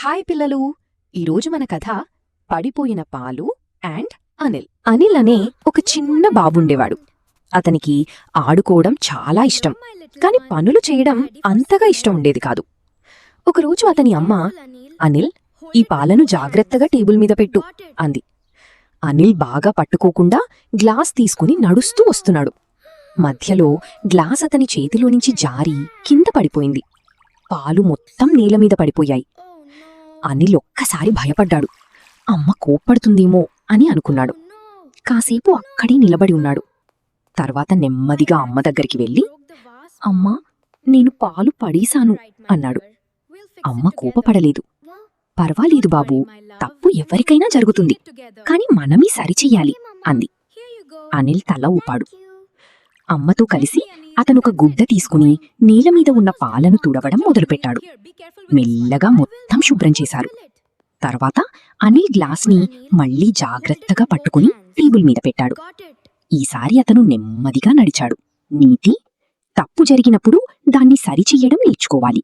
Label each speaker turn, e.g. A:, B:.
A: Hi పిల్లలు, ఈరోజు మన కథ పడిపోయిన పాలు అండ్ అనిల్. అనిల్ అనే ఒక చిన్న బాబుండేవాడు. అతనికి ఆడుకోవడం చాలా ఇష్టం, కాని పనులు చేయడం అంతగా ఇష్టం ఉండేది కాదు. ఒకరోజు అతని అమ్మ, అనిల్, ఈ పాలను జాగ్రత్తగా టేబుల్ మీద పెట్టు అంది. అనిల్ బాగా పట్టుకోకుండా గ్లాస్ తీసుకుని నడుస్తూ వస్తున్నాడు. మధ్యలో గ్లాస్ అతని చేతిలోంచి జారి కింద పడిపోయింది. పాలు మొత్తం నేలమీద పడిపోయాయి. అనిల్ ఒక్కసారి భయపడ్డాడు. అమ్మ కోప్పడుతుందేమో అని అనుకున్నాడు. కాసేపు అక్కడే నిలబడి ఉన్నాడు. తర్వాత నెమ్మదిగా అమ్మ దగ్గరికి వెళ్ళి, అమ్మా, నేను పాలు పడేశాను అన్నాడు. అమ్మ కోపపడలేదు. పర్వాలేదు బాబూ, తప్పు ఎవరికైనా జరుగుతుంది, కాని మనమీ సరిచెయ్యాలి అంది. అనిల్ తల ఊపాడు. అమ్మతో కలిసి అతనొక గుడ్డ తీసుకుని నీలమీద ఉన్న పాలను తుడవడం మొదలుపెట్టాడు. మెల్లగా మొత్తం శుభ్రం చేశారు. తర్వాత అనిల్ గ్లాస్ని మళ్లీ జాగ్రత్తగా పట్టుకుని టేబుల్ మీద పెట్టాడు. ఈసారి అతను నెమ్మదిగా నడిచాడు. నీతి: తప్పు జరిగినప్పుడు దాన్ని సరిచెయ్యడం నేర్చుకోవాలి.